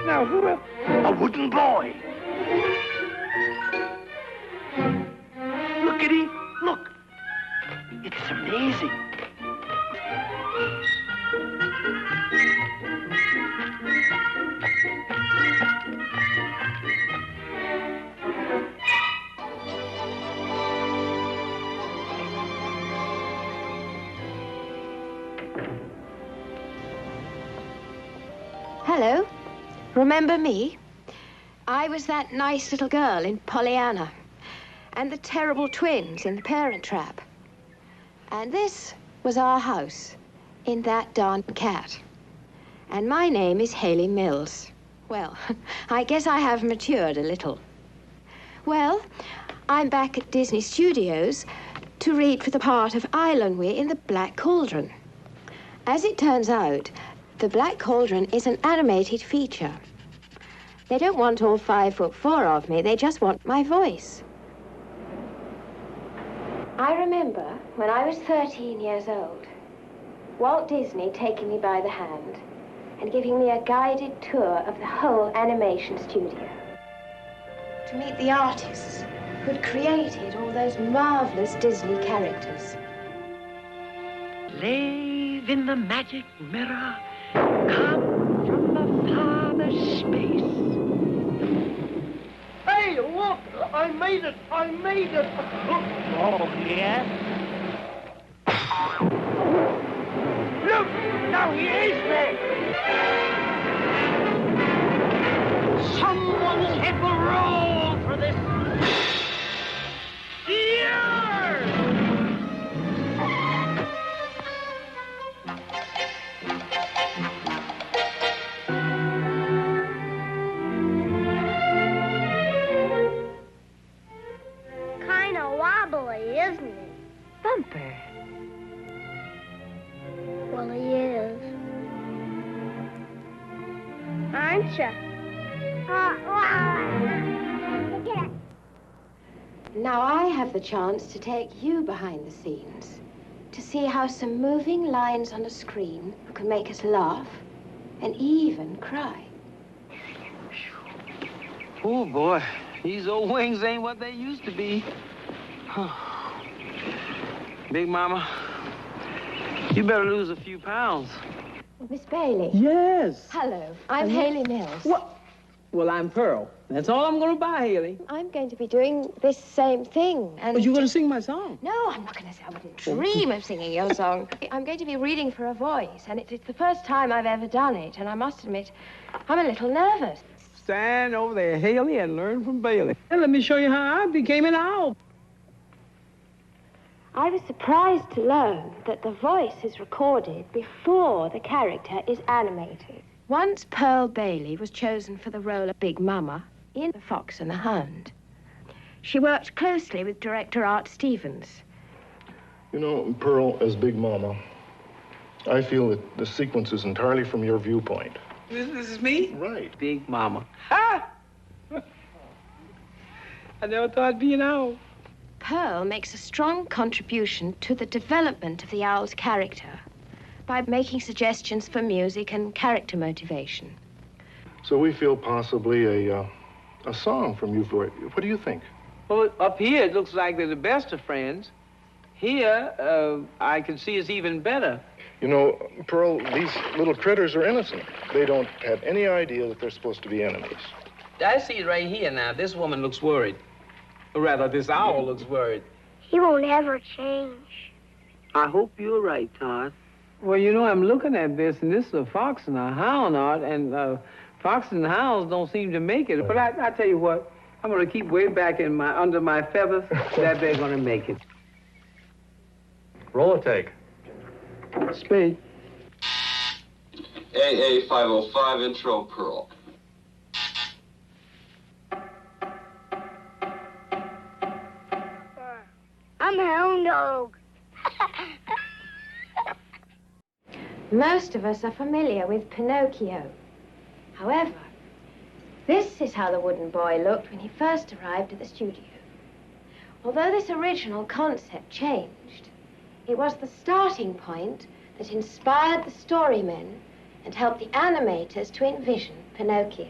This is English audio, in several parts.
Now, who else? A wooden boy. Look, Eddie, look. It's amazing. Hello. Remember me? I was that nice little girl in Pollyanna, and the terrible twins in The Parent Trap. And this was our house in That Darn Cat. And my name is Hayley Mills. Well, I guess I have matured a little. Well, I'm back at Disney Studios to read for the part of Islandwe in The Black Cauldron. As it turns out, The Black Cauldron is an animated feature. They don't want all 5'4" of me, they just want my voice. I remember when I was 13 years old, Walt Disney taking me by the hand and giving me a guided tour of the whole animation studio. To meet the artists who'd created all those marvelous Disney characters. Live in the magic mirror. Come from a farther space. Hey, look! I made it! I made it! Oh, yes? Look! Now he is there! Someone's head will roll for this. Years! Isn't it? Bumper. Well, he is. Aren't you? Now I have the chance to take you behind the scenes, to see how some moving lines on a screen can make us laugh and even cry. Oh, boy. These old wings ain't what they used to be. Big Mama, you better lose a few pounds. Miss Bailey. Yes. Hello, I'm Hayley Mills. What? Well, I'm Pearl. That's all I'm going to buy, Hayley. I'm going to be doing this same thing. And But you're going to sing my song. No, I'm not going to. I wouldn't dream of singing your song. I'm going to be reading for a voice, and it's the first time I've ever done it, and I must admit, I'm a little nervous. Stand over there, Hayley, and learn from Bailey. And let me show you how I became an owl. I was surprised to learn that the voice is recorded before the character is animated. Once Pearl Bailey was chosen for the role of Big Mama in The Fox and the Hound, she worked closely with director Art Stevens. You know, Pearl, as Big Mama, I feel that the sequence is entirely from your viewpoint. This is me? Right. Big Mama. Ah! I never thought I'd be an owl. Pearl makes a strong contribution to the development of the owl's character by making suggestions for music and character motivation. So we feel possibly a song from you for it. What do you think? Well, up here, it looks like they're the best of friends. Here, I can see it's even better. You know, Pearl, these little critters are innocent. They don't have any idea that they're supposed to be enemies. I see it right here now. This woman looks worried. Or rather, this owl looks worried. He won't ever change. I hope you're right, Todd. Well, you know, I'm looking at this, and this is a fox and a hound, Art, and fox and hounds don't seem to make it. But I tell you what, I'm going to keep way back in under my feathers that they're going to make it. Roll a take. Speed. AA 505, intro, Pearl. I'm a hound dog. Most of us are familiar with Pinocchio. However, this is how the wooden boy looked when he first arrived at the studio. Although this original concept changed, it was the starting point that inspired the storymen and helped the animators to envision Pinocchio.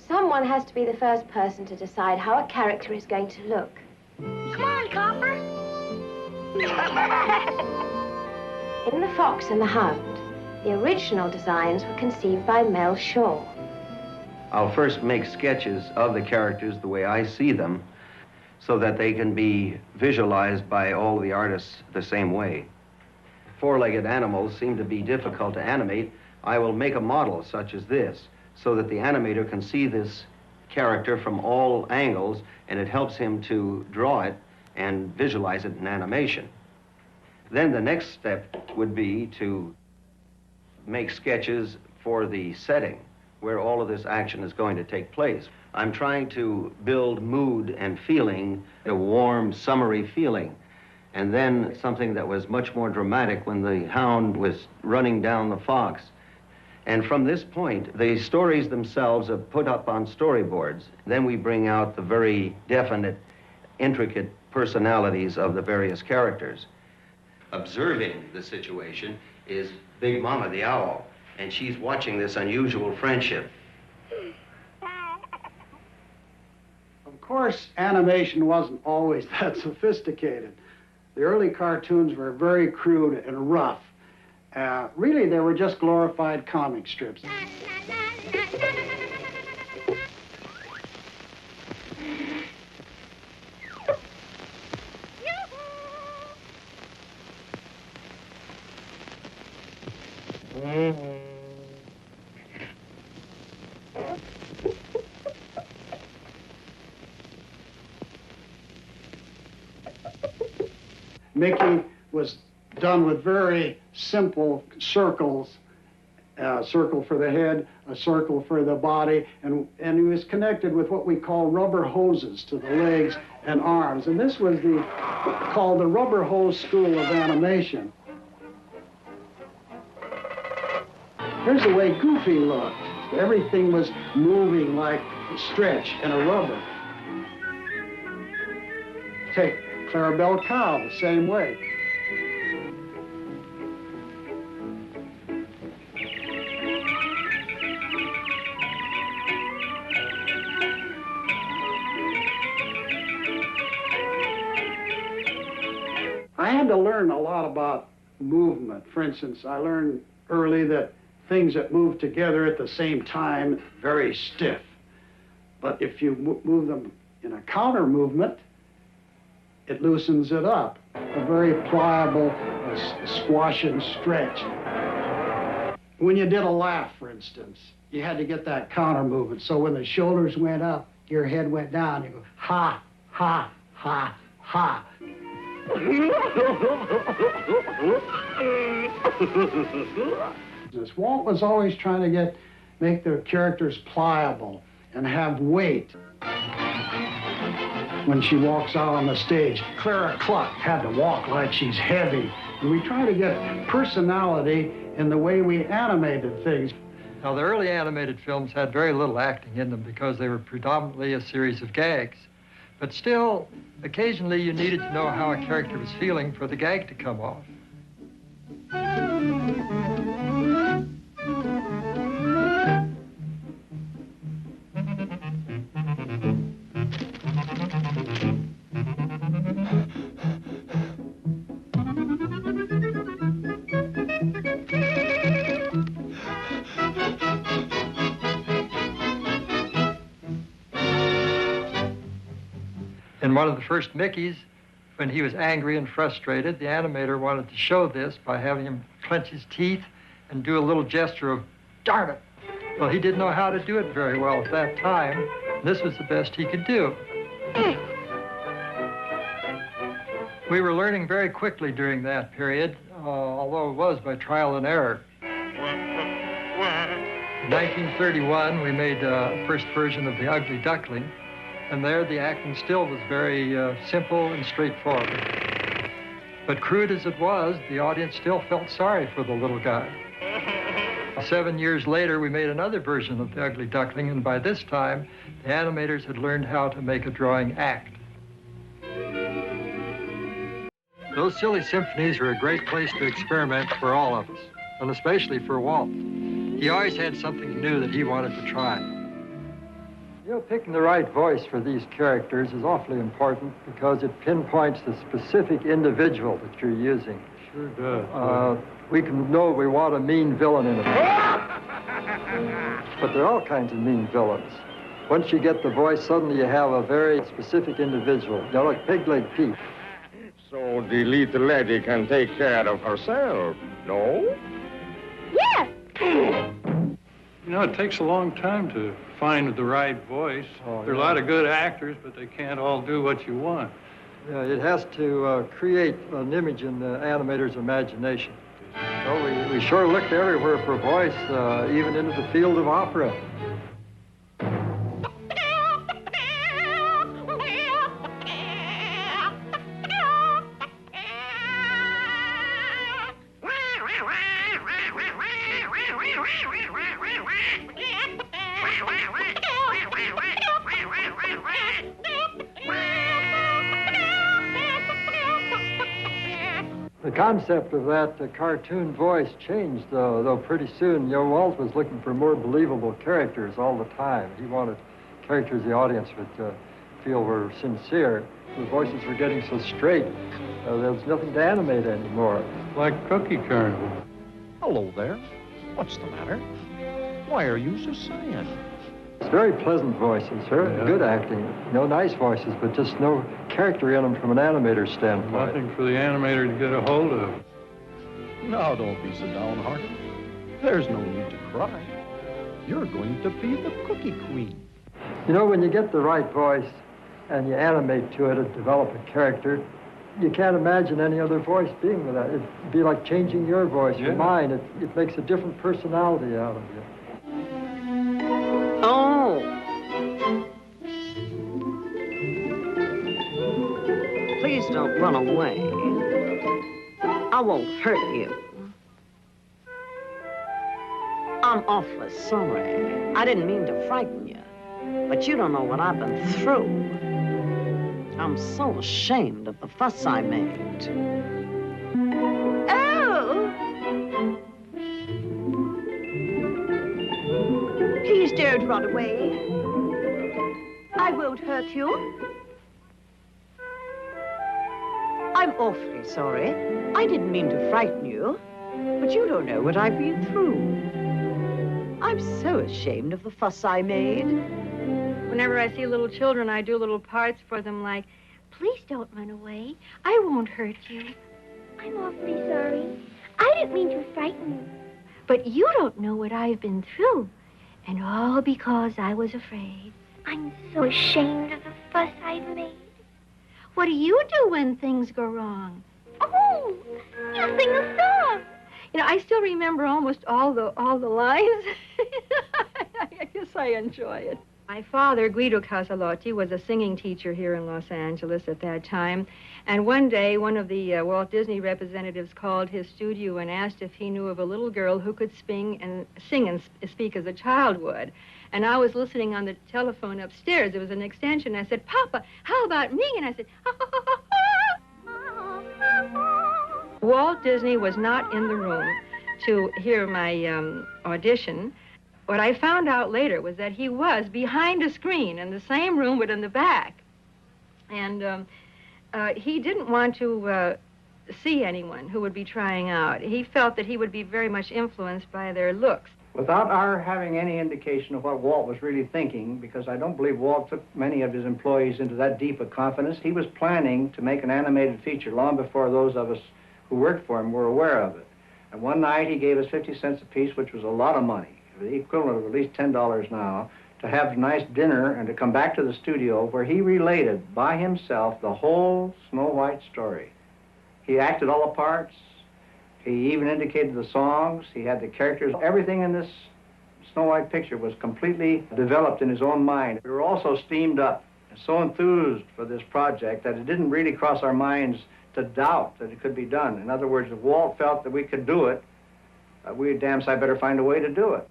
Someone has to be the first person to decide how a character is going to look. Come on, Copper. In The Fox and the Hound, the original designs were conceived by Mel Shaw. I'll first make sketches of the characters the way I see them so that they can be visualized by all the artists the same way. Four-legged animals seem to be difficult to animate. I will make a model such as this so that the animator can see this character from all angles, and it helps him to draw it and visualize it in animation. Then the next step would be to make sketches for the setting where all of this action is going to take place. I'm trying to build mood and feeling, a warm, summery feeling, and then something that was much more dramatic when the hound was running down the fox. And from this point, the stories themselves are put up on storyboards. Then we bring out the very definite, intricate personalities of the various characters. Observing the situation is Big Mama the owl, and she's watching this unusual friendship. Of course, animation wasn't always that sophisticated. The early cartoons were very crude and rough. Really, they were just glorified comic strips. Mickey was done with very simple circles, a circle for the head, a circle for the body, and he was connected with what we call rubber hoses to the legs and arms. And this was called the rubber hose school of animation. Here's the way Goofy looked. Everything was moving like a stretch in a rubber. Take Clarabelle Cow the same way. I had to learn a lot about movement. For instance, I learned early that things that move together at the same time, very stiff. But if you move them in a counter movement, it loosens it up. A very pliable squash and stretch. When you did a laugh, for instance, you had to get that counter movement. So when the shoulders went up, your head went down. You go, ha, ha, ha, ha. Walt was always trying to make their characters pliable and have weight. When she walks out on the stage, Clara Cluck had to walk like she's heavy. And we try to get personality in the way we animated things. Now, the early animated films had very little acting in them because they were predominantly a series of gags. But still, occasionally you needed to know how a character was feeling for the gag to come off. In one of the first Mickeys, when he was angry and frustrated, the animator wanted to show this by having him clench his teeth and do a little gesture of, darn it. Well, he didn't know how to do it very well at that time. This was the best he could do. We were learning very quickly during that period, although it was by trial and error. In 1931, we made the first version of The Ugly Duckling. And there, the acting still was very simple and straightforward. But crude as it was, the audience still felt sorry for the little guy. 7 years later, we made another version of The Ugly Duckling, and by this time, the animators had learned how to make a drawing act. Those silly symphonies are a great place to experiment for all of us. and especially for Walt. He always had something new that he wanted to try. You know, picking the right voice for these characters is awfully important because it pinpoints the specific individual that you're using. Sure does. We can know we want a mean villain in it. But there are all kinds of mean villains. Once you get the voice, suddenly you have a very specific individual. You know, like Pig-Leg Pete. So the little lady can take care of herself, no? Yes! You know, it takes a long time to find the right voice. There are a lot of good actors, but they can't all do what you want. Yeah, it has to create an image in the animator's imagination. So we sure looked everywhere for voice, even into the field of opera. The concept of that cartoon voice changed, though pretty soon. You know, Walt was looking for more believable characters all the time. He wanted characters the audience would feel were sincere. The voices were getting so straight, there was nothing to animate anymore. Like Cookie Carnival. Hello there. What's the matter? Why are you so sad? It's very pleasant voices, sir. Yeah. Good acting. No nice voices, but just no character in them from an animator's standpoint. Nothing for the animator to get a hold of. Now, don't be so downhearted. There's no need to cry. You're going to be the Cookie Queen. You know, when you get the right voice and you animate to it and develop a character, you can't imagine any other voice being with that. It'd be like changing your voice or mine. It makes a different personality out of you. Oh. Please don't run away. I won't hurt you. I'm awfully sorry. I didn't mean to frighten you, but you don't know what I've been through. I'm so ashamed of the fuss I made. Oh! Please don't run away. I won't hurt you. I'm awfully sorry. I didn't mean to frighten you, but you don't know what I've been through. I'm so ashamed of the fuss I made. Whenever I see little children, I do little parts for them like, please don't run away. I won't hurt you. I'm awfully sorry. I didn't mean to frighten you. But you don't know what I've been through. And all because I was afraid. I'm so ashamed of the fuss I've made. What do you do when things go wrong? Oh, you sing a song. You know, I still remember almost all the lines. I guess I enjoy it. My father, Guido Casalotti, was a singing teacher here in Los Angeles at that time. And one day, one of the Walt Disney representatives called his studio and asked if he knew of a little girl who could sing and speak as a child would. And I was listening on the telephone upstairs. There was an extension. I said, Papa, how about me? And I said, Walt Disney was not in the room to hear my audition. What I found out later was that he was behind a screen in the same room but in the back. And he didn't want to see anyone who would be trying out. He felt that he would be very much influenced by their looks. Without our having any indication of what Walt was really thinking, because I don't believe Walt took many of his employees into that deep of confidence, he was planning to make an animated feature long before those of us who worked for him were aware of it. And one night he gave us 50 cents apiece, which was a lot of money, the equivalent of at least $10 now, to have a nice dinner and to come back to the studio where he related by himself the whole Snow White story. He acted all the parts. He even indicated the songs. He had the characters. Everything in this Snow White picture was completely developed in his own mind. We were also steamed up and so enthused for this project that it didn't really cross our minds to doubt that it could be done. In other words, if Walt felt that we could do it, we damn sight better find a way to do it.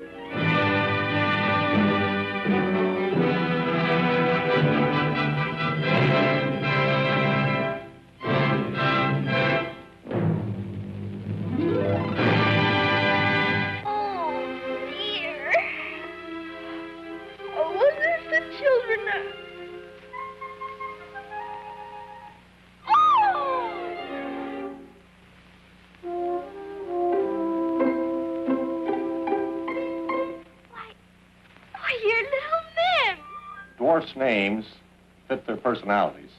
dwarfs' names fit their personalities.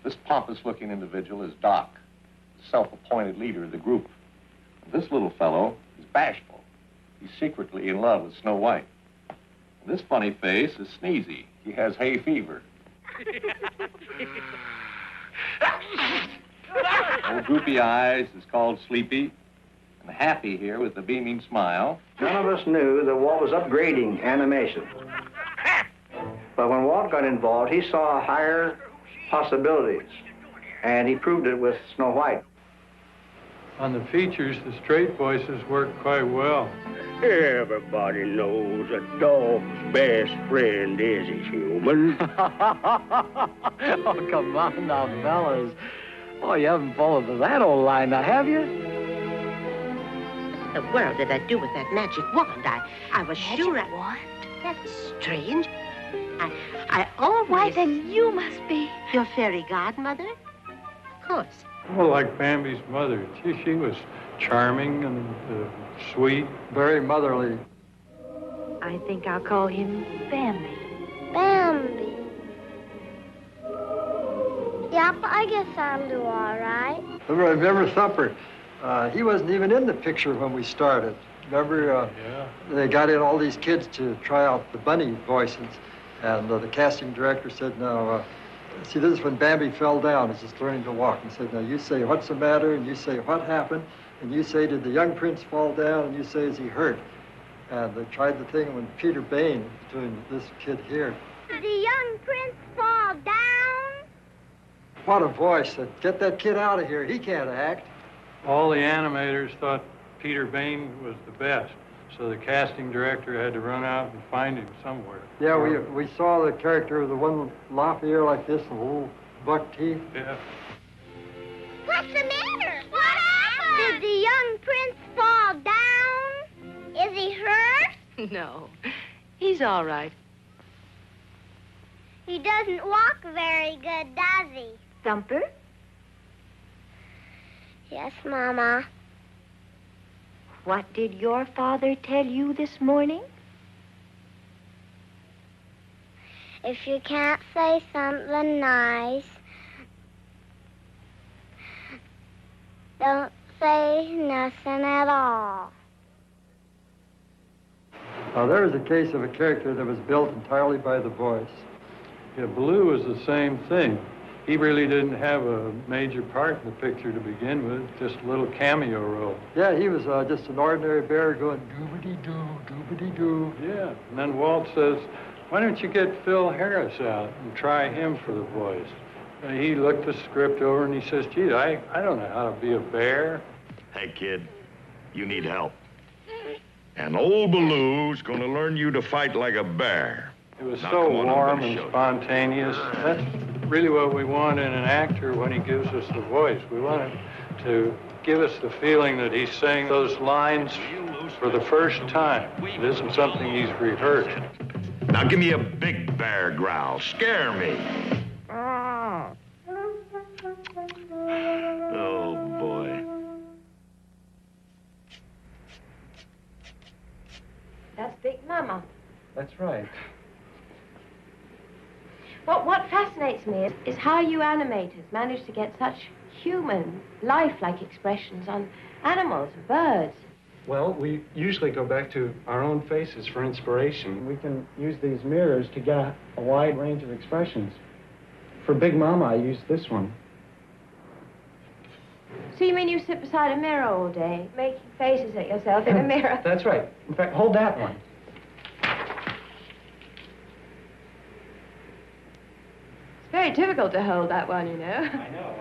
This pompous-looking individual is Doc, the self-appointed leader of the group. This little fellow is bashful. He's secretly in love with Snow White. This funny face is Sneezy. He has hay fever. Old droopy eyes is called Sleepy. And Happy here with the beaming smile. None of us knew that Walt was upgrading animation. But when Walt got involved, he saw higher possibilities. And he proved it with Snow White. On the features, the straight voices work quite well. Everybody knows a dog's best friend is his human. Oh, come on now, fellas. Oh, you haven't fallen for that old line now, have you? What the world did I do with that magic wand? I was sure I... Wand? That's strange. I always... Why, then you must be... Your fairy godmother? Of course. Well, like Bambi's mother. She was charming and sweet. Very motherly. I think I'll call him Bambi. Bambi. Yep, I guess I'll do all right. Remember Thumper? He wasn't even in the picture when we started. Remember, they got in all these kids to try out the bunny voices. And the casting director said, now, see, this is when Bambi fell down. He's just learning to walk. He said, now, you say, what's the matter? And you say, what happened? And you say, did the young prince fall down? And you say, is he hurt? And they tried the thing when Peter Bain was doing this kid here. Did the young prince fall down? What a voice. Get that kid out of here. He can't act. All the animators thought Peter Bain was the best, so the casting director had to run out and find him somewhere. Yeah, we saw the character of the one lop ear like this and little buck teeth. Yeah. What's the matter? What happened? Did the young prince fall down? Is he hurt? No, he's all right. He doesn't walk very good, does he? Thumper? Yes, Mama. What did your father tell you this morning? If you can't say something nice, don't say nothing at all. Now, there was a case of a character that was built entirely by the voice. Yeah, Blue was the same thing. He really didn't have a major part in the picture to begin with, just a little cameo role. Yeah, he was just an ordinary bear going doobity-doo, doobity-doo. Yeah, and then Walt says, why don't you get Phil Harris out and try him for the voice? And he looked the script over and he says, gee, I don't know how to be a bear. Hey, kid, you need help. And old Baloo's gonna learn you to fight like a bear. It was so warm and spontaneous. That's really what we want in an actor when he gives us the voice. We want him to give us the feeling that he's saying those lines for the first time. It isn't something he's rehearsed. Now give me a big bear growl. Scare me. Oh, boy. That's Big Mama. That's right. But what fascinates me is how you animators manage to get such human, lifelike expressions on animals, birds. Well, we usually go back to our own faces for inspiration. We can use these mirrors to get a wide range of expressions. For Big Mama, I used this one. So you mean you sit beside a mirror all day, making faces at yourself in a mirror? That's right. In fact, hold that one. It's very difficult to hold that one, you know. I know.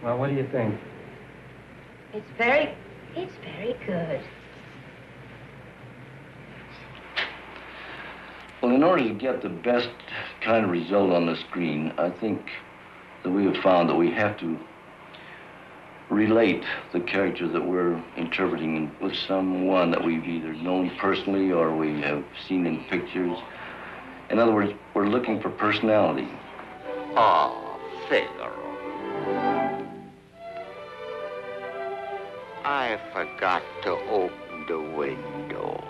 Well, what do you think? It's very good. Well, in order to get the best kind of result on the screen, I think that we have found that we have to relate the character that we're interpreting with someone that we've either known personally or we have seen in pictures. In other words, we're looking for personality. Oh, Figaro. I forgot to open the window.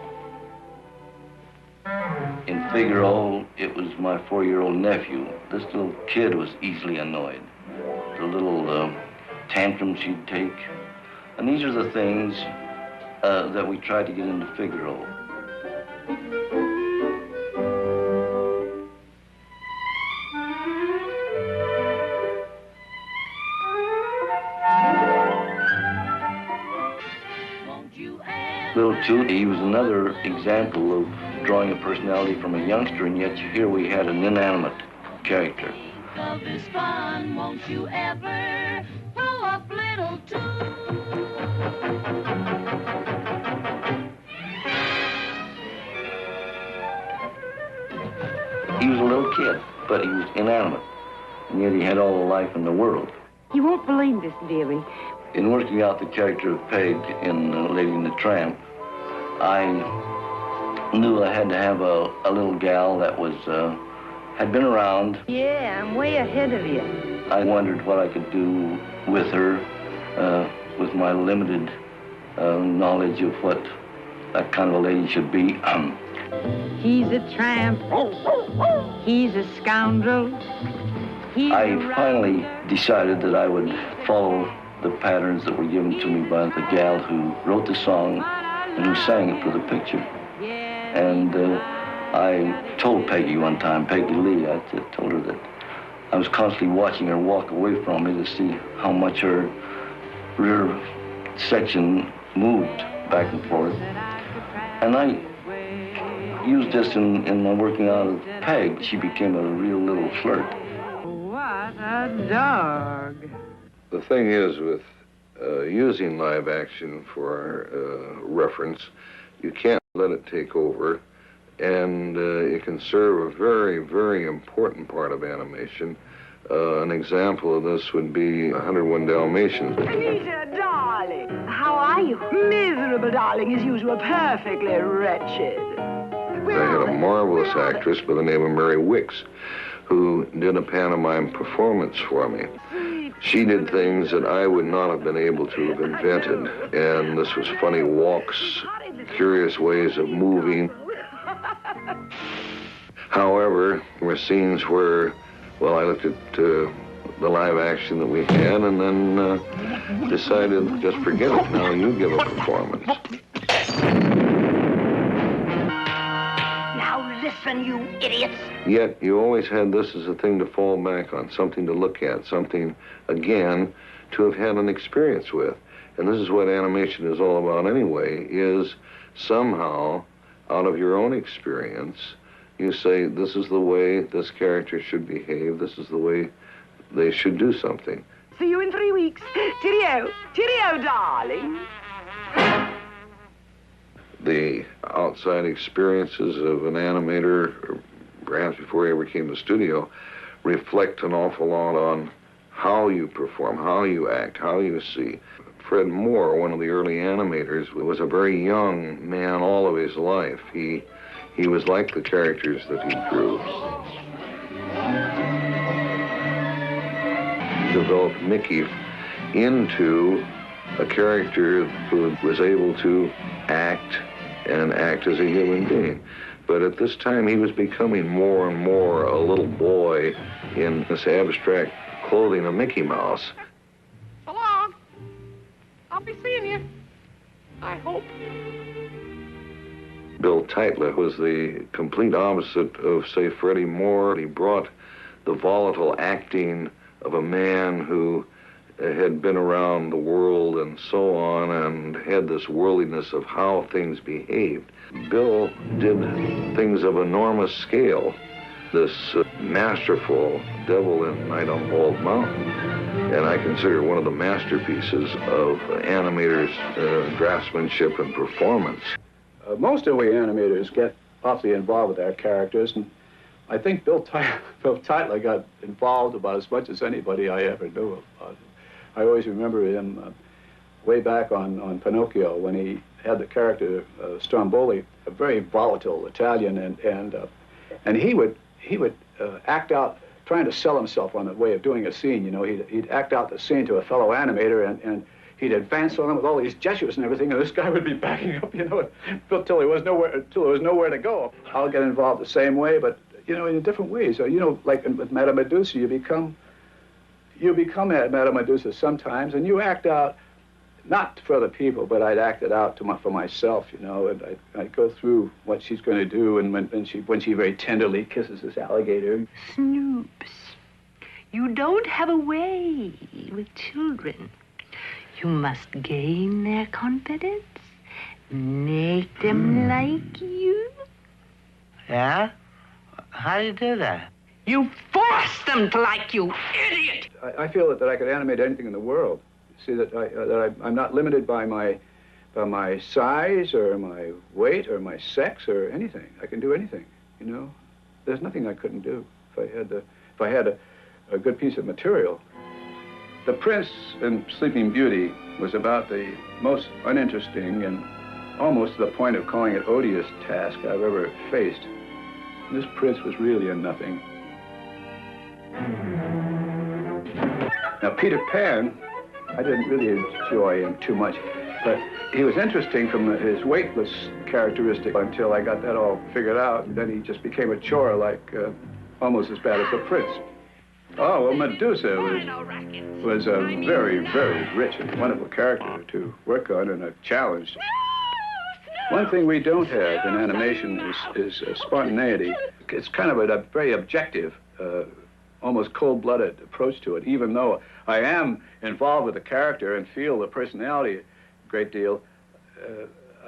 Figaro, it was my 4-year-old nephew. This little kid was easily annoyed. The little tantrums he'd take. And these are the things that we tried to get into Figaro. Bill, too, he was another example of drawing a personality from a youngster, and yet here we had an inanimate character. Of this fun, won't you ever throw up little too? He was a little kid, but he was inanimate, and yet he had all the life in the world. You won't believe this, dearie. In working out the character of Peg in Lady and the Tramp, I knew I had to have a little gal that was had been around. Yeah, I'm way ahead of you. I wondered what I could do with her, with my limited knowledge of what that kind of a lady should be. He's a tramp. He's a scoundrel. I finally decided that I would follow the patterns that were given to me by the gal who wrote the song and who sang it for the picture. And I told Peggy one time, Peggy Lee, I told her that I was constantly watching her walk away from me to see how much her rear section moved back and forth. And I used this in my working out of Peg. She became a real little flirt. What a dog. The thing is, with using live action for reference, you can't let it take over, and it can serve a very, very important part of animation. An example of this would be 101 Dalmatians. Peter, darling. How are you? Miserable, darling, as usual. Perfectly wretched. I had a marvelous actress by the name of Mary Wicks, who did a pantomime performance for me. She did things that I would not have been able to have invented, and this was funny walks, curious ways of moving. However, there were scenes where, well, I looked at the live action that we had and then decided, just forget it, now you give a performance. Now listen, you idiots. Yet you always had this as a thing to fall back on, something to look at, something, again, to have had an experience with. And this is what animation is all about anyway, is somehow, out of your own experience, you say, this is the way this character should behave, this is the way they should do something. See you in 3 weeks. Cheerio. Cheerio, darling. The outside experiences of an animator, perhaps before he ever came to the studio, reflect an awful lot on how you perform, how you act, how you see. Fred Moore, one of the early animators, was a very young man all of his life. He was like the characters that he drew. He developed Mickey into a character who was able to act and act as a human being. But at this time, he was becoming more and more a little boy in this abstract clothing of Mickey Mouse. So long. I'll be seeing you. I hope. Bill Teitler was the complete opposite of, say, Freddie Moore. He brought the volatile acting of a man who had been around the world and so on and had this worldliness of how things behaved. Bill did things of enormous scale. This masterful Devil in Night on Bald Mountain, and I consider one of the masterpieces of animators' draftsmanship and performance. Most of we animators get awfully involved with our characters, and I think Bill Teitler got involved about as much as anybody I ever knew. I always remember him way back on Pinocchio when he had the character Stromboli, a very volatile Italian, and he would act out, trying to sell himself on the way of doing a scene. You know, he'd act out the scene to a fellow animator, and he'd advance on them with all these gestures and everything, and this guy would be backing up, you know, until there was nowhere to go. I'll get involved the same way, but you know, in different ways. You know, like with Madame Medusa, you become Madame Medusa sometimes, and you act out, not for other people, but I'd act it out for myself, you know, and I'd go through what she's going to do, and when she very tenderly kisses this alligator. Snoops, you don't have a way with children. You must gain their confidence, make them like you. Yeah? How do you do that? You force them to like you, idiot! I feel that I could animate anything in the world. See that I'm not limited by my size or my weight or my sex or anything. I can do anything. You know, there's nothing I couldn't do if I had a good piece of material. The Prince in Sleeping Beauty was about the most uninteresting and almost to the point of calling it odious task I've ever faced. This Prince was really a nothing. Now, Peter Pan, I didn't really enjoy him too much, but he was interesting from his weightless characteristic until I got that all figured out. Then he just became a chore, like almost as bad as the Prince. Oh, well, Medusa was a very, very rich and wonderful character to work on and a challenge. One thing we don't have in animation is spontaneity. It's kind of a very objective, almost cold-blooded approach to it, even though I am involved with the character and feel the personality a great deal,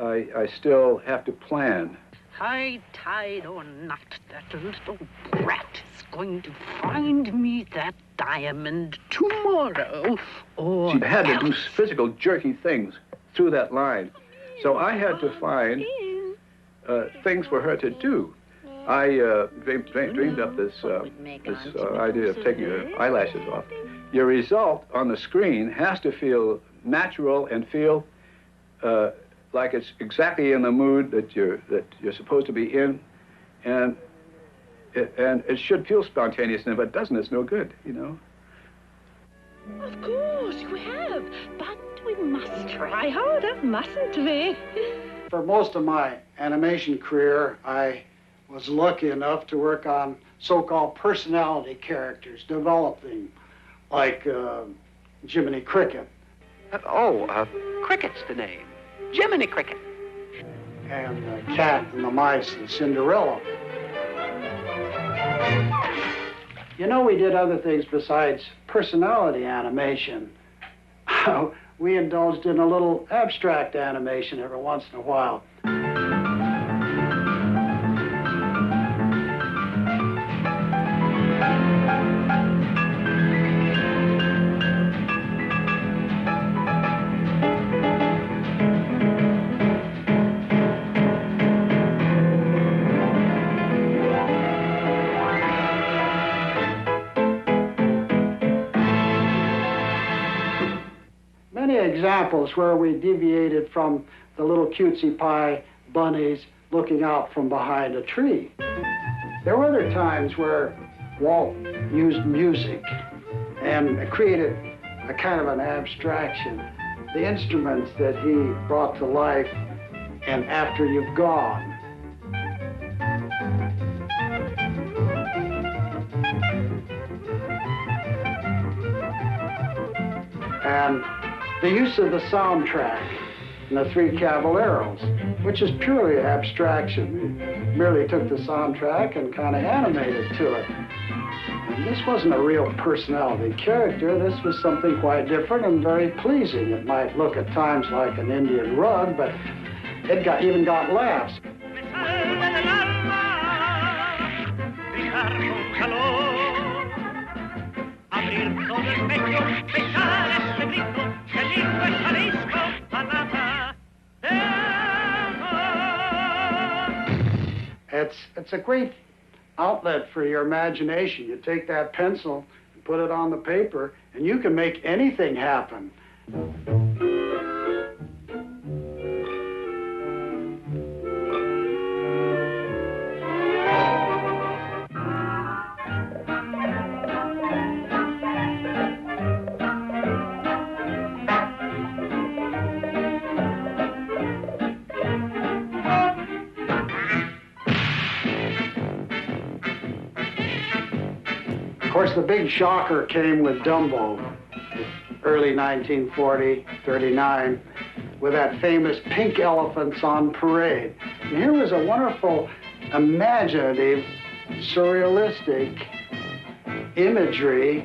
I still have to plan. High tide or not, that little brat is going to find me that diamond tomorrow, or she had to do physical, jerky things through that line. So I had to find things for her to do. I dreamed up this idea of taking her eyelashes off. Your result on the screen has to feel natural and feel like it's exactly in the mood that you're supposed to be in, and it should feel spontaneous. And if it doesn't, it's no good, you know. Of course you have, but we must try harder, mustn't we? For most of my animation career, I was lucky enough to work on so-called personality characters, developing, like Jiminy Cricket. Cricket's the name. Jiminy Cricket. And the Cat and the Mice and Cinderella. You know, we did other things besides personality animation. We indulged in a little abstract animation every once in a while. Examples where we deviated from the little cutesy pie bunnies looking out from behind a tree. There were other times where Walt used music and created a kind of an abstraction. The instruments that he brought to life and After You've Gone. And the use of the soundtrack in The Three Caballeros, which is purely abstraction. We merely took the soundtrack and kind of animated to it. And this wasn't a real personality character. This was something quite different and very pleasing. It might look at times like an Indian rug, but it even got laughs. It's a great outlet for your imagination. You take that pencil and put it on the paper, and you can make anything happen. course, the big shocker came with Dumbo, early 1940, 39, with that famous pink elephants on parade. And here was a wonderful, imaginative, surrealistic imagery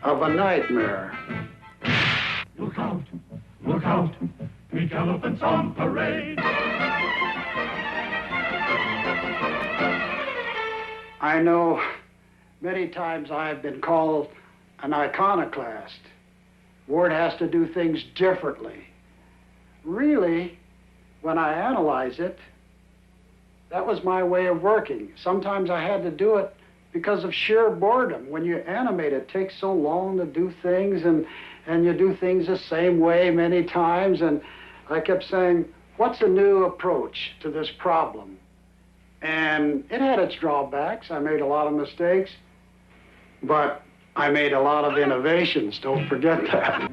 of a nightmare. Look out, pink elephants on parade. I know many times I've been called an iconoclast. Ward has to do things differently. Really, when I analyze it, that was my way of working. Sometimes I had to do it because of sheer boredom. When you animate, it takes so long to do things, and you do things the same way many times, and I kept saying, what's a new approach to this problem? And it had its drawbacks. I made a lot of mistakes, but I made a lot of innovations, don't forget that.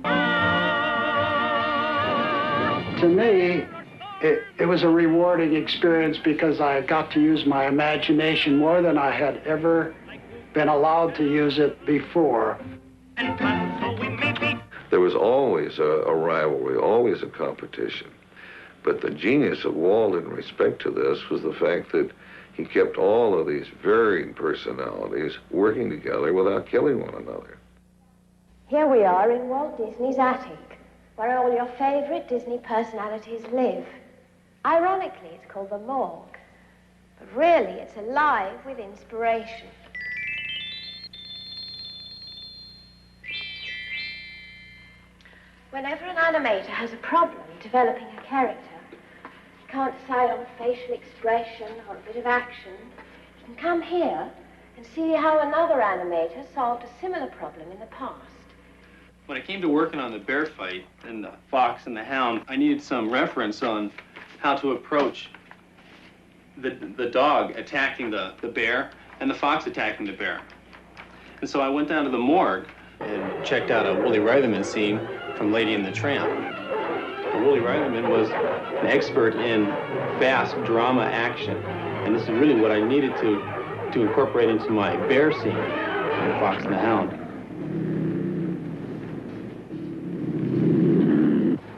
To me, it was a rewarding experience because I got to use my imagination more than I had ever been allowed to use it before. There was always a rivalry, always a competition. But the genius of Wald in respect to this was the fact that he kept all of these varied personalities working together without killing one another. Here we are in Walt Disney's attic, where all your favorite Disney personalities live. Ironically, it's called the morgue, but really it's alive with inspiration. Whenever an animator has a problem developing a character, can't decide on facial expression or a bit of action, you can come here and see how another animator solved a similar problem in the past. When it came to working on the bear fight and the fox and the hound, I needed some reference on how to approach the dog attacking the bear and the fox attacking the bear. And so I went down to the morgue and checked out a Woolly Reitherman scene from Lady and the Tramp. Woolly Reitherman was an expert in fast drama action, and this is really what I needed to incorporate into my bear scene in Fox and the Hound.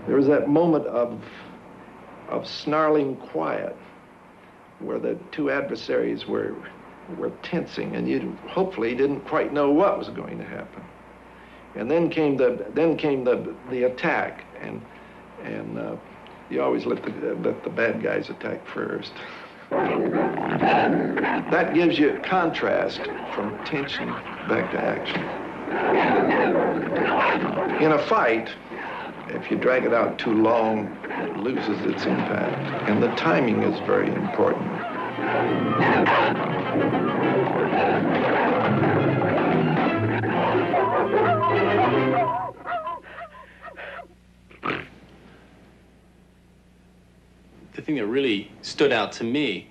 There was that moment of snarling quiet where the two adversaries were tensing, and you hopefully didn't quite know what was going to happen. And then came the attack, and you always let the bad guys attack first. That gives you a contrast from tension back to action. In a fight, if you drag it out too long, it loses its impact, and the timing is very important. The thing that really stood out to me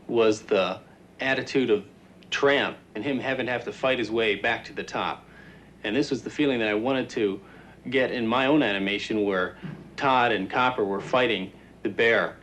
was the attitude of Tramp and him having to have to fight his way back to the top. And this was the feeling that I wanted to get in my own animation, where Todd and Copper were fighting the bear.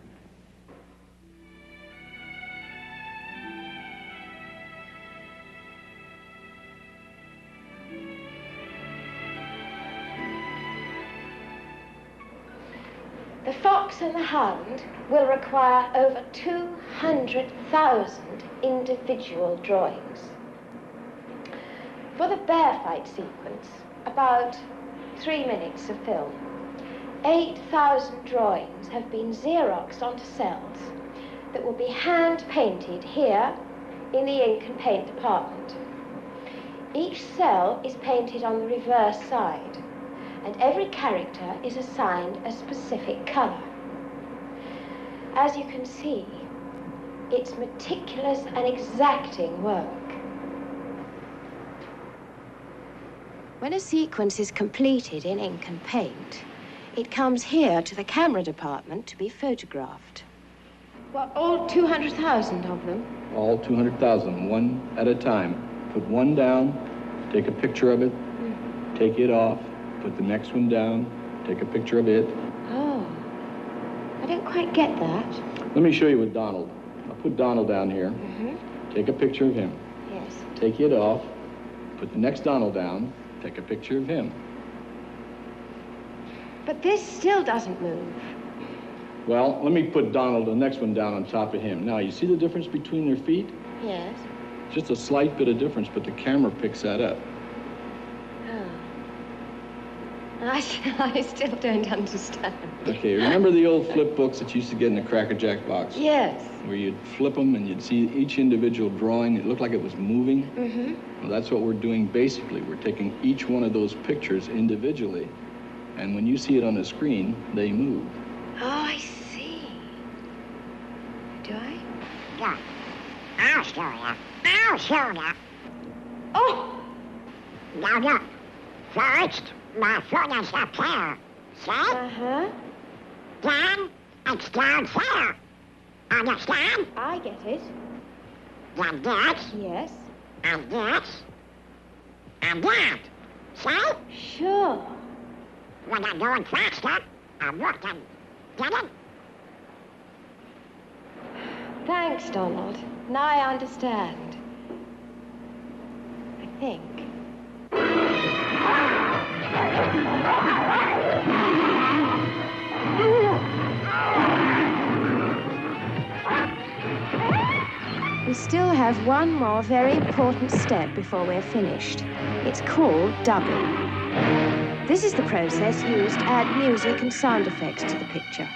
The Fox and the Hound will require over 200,000 individual drawings. For the bear fight sequence, about 3 minutes of film, 8,000 drawings have been Xeroxed onto cells that will be hand-painted here in the ink and paint department. Each cell is painted on the reverse side, and every character is assigned a specific color. As you can see, it's meticulous and exacting work. When a sequence is completed in ink and paint, it comes here to the camera department to be photographed. Well, all 200,000 of them? All 200,000, one at a time. Put one down, take a picture of it, take it off, put the next one down, take a picture of it. Oh, I don't quite get that. Let me show you with Donald. I'll put Donald down here. Take a picture of him. Yes. Take it off, Put the next Donald down, take a picture of him. But this still doesn't move. Well, let me put Donald, the next one, down on top of him. Now, you see the difference between their feet? Yes. Just a slight bit of difference, but the camera picks that up. Oh. I still don't understand. Okay, remember the old flip books that you used to get in the Cracker Jack box? Yes. Where you'd flip them and you'd see each individual drawing. It looked like it was moving. Mm-hmm. Well, that's what we're doing basically. We're taking each one of those pictures individually, and when you see it on the screen, they move. Oh, I see. Do I? Yeah. I'll show you. I'll show you. Oh! Now look. First, my foot is up here. See? Uh-huh. Then, it's down here. Understand? I get it. Then this. Yes. And this. And that. See? Sure. When I'm going faster, I'm working. Get it? Thanks, Donald. Now I understand. I think. We still have one more very important step before we're finished. It's called dubbing. This is the process used to add music and sound effects to the picture.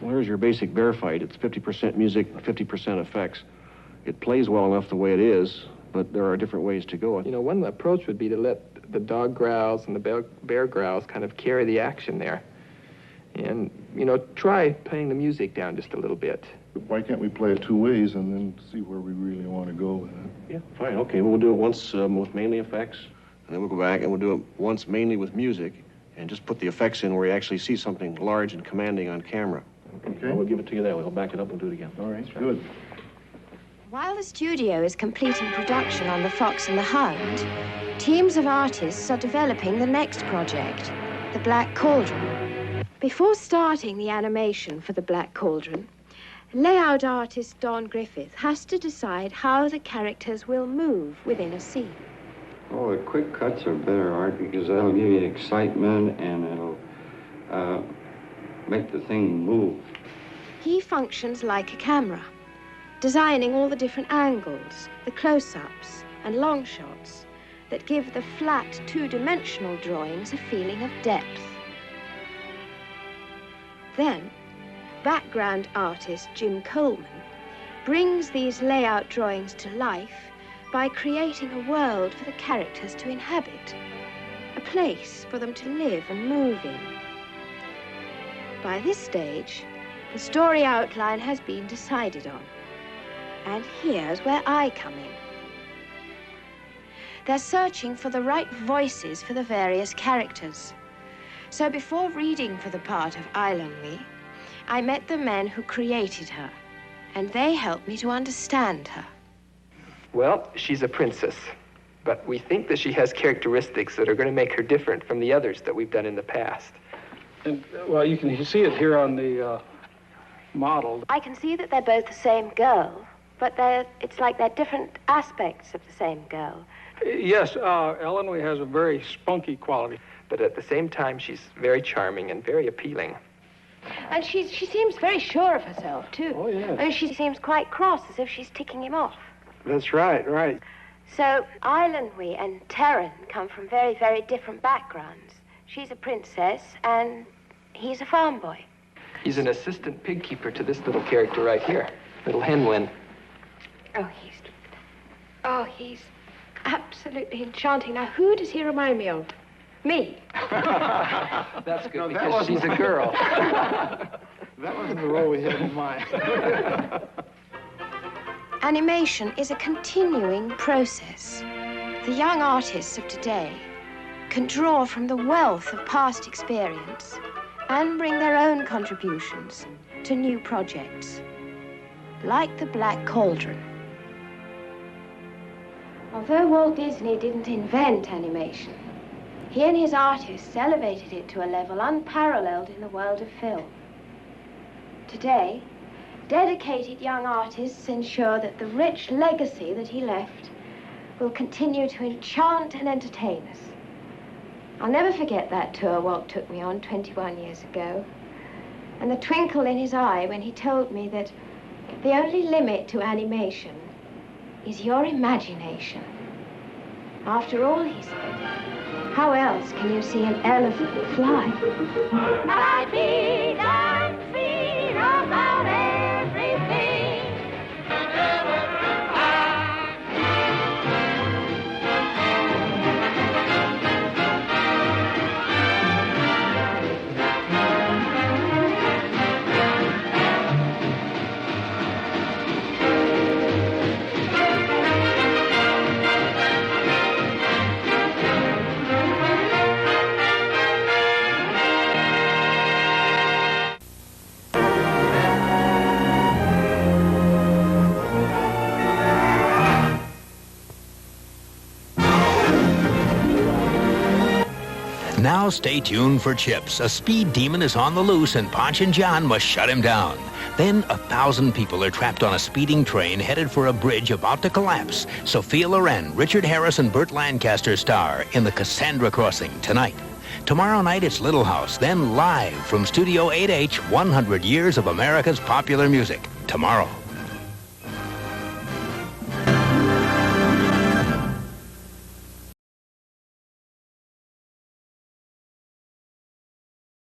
Well, here's your basic bear fight. It's 50% music, 50% effects. It plays well enough the way it is, but there are different ways to go. You know, one approach would be to let the dog growls and the bear growls kind of carry the action there. And, you know, try playing the music down just a little bit. Why can't we play it two ways and then see where we really want to go with it? Yeah, fine. Okay, we'll do it once with mainly effects, and then we'll go back and we'll do it once mainly with music, and just put the effects in where you actually see something large and commanding on camera. Okay. We'll give it to you that way. We'll back it up and do it again. All right, good. While the studio is completing production on The Fox and the Hound, teams of artists are developing the next project, The Black Cauldron. Before starting the animation for The Black Cauldron, layout artist Don Griffith has to decide how the characters will move within a scene. Oh, the quick cuts are better, Art, because that'll give you excitement and it'll make the thing move. He functions like a camera, designing all the different angles, the close-ups and long shots that give the flat two-dimensional drawings a feeling of depth. Then, background artist Jim Coleman brings these layout drawings to life by creating a world for the characters to inhabit, a place for them to live and move in. By this stage, the story outline has been decided on, and here's where I come in. They're searching for the right voices for the various characters. So before reading for the part of Eilenwy, I met the men who created her, and they helped me to understand her. Well, she's a princess, but we think that she has characteristics that are going to make her different from the others that we've done in the past. And, well, you can see it here on the model. I can see that they're both the same girl, but it's like they're different aspects of the same girl. Yes, Eilenwy has a very spunky quality. But at the same time, she's very charming and very appealing. And she seems very sure of herself, too. Oh, yes. And she seems quite cross, as if she's ticking him off. That's right, right. So Eilenwy and Terran come from very, very different backgrounds. She's a princess, and he's a farm boy. He's an assistant pig keeper to this little character right here, little Henwin. Oh, he's absolutely enchanting. Now, who does he remind me of? Me. That's good, because she's a girl. That wasn't the role we had in mind. Animation is a continuing process. The young artists of today can draw from the wealth of past experience and bring their own contributions to new projects, like The Black Cauldron. Although Walt Disney didn't invent animation, he and his artists elevated it to a level unparalleled in the world of film. Today, dedicated young artists ensure that the rich legacy that he left will continue to enchant and entertain us. I'll never forget that tour Walt took me on 21 years ago, and the twinkle in his eye when he told me that the only limit to animation is your imagination. After all, he said, how else can you see an elephant fly? I feed and feed about everything. Now stay tuned for Chips. A speed demon is on the loose and Ponch and John must shut him down. Then 1,000 people are trapped on a speeding train headed for a bridge about to collapse. Sophia Loren, Richard Harris, and Burt Lancaster star in the Cassandra Crossing tonight. Tomorrow night it's Little House, then live from Studio 8H, 100 Years of America's Popular Music. Tomorrow.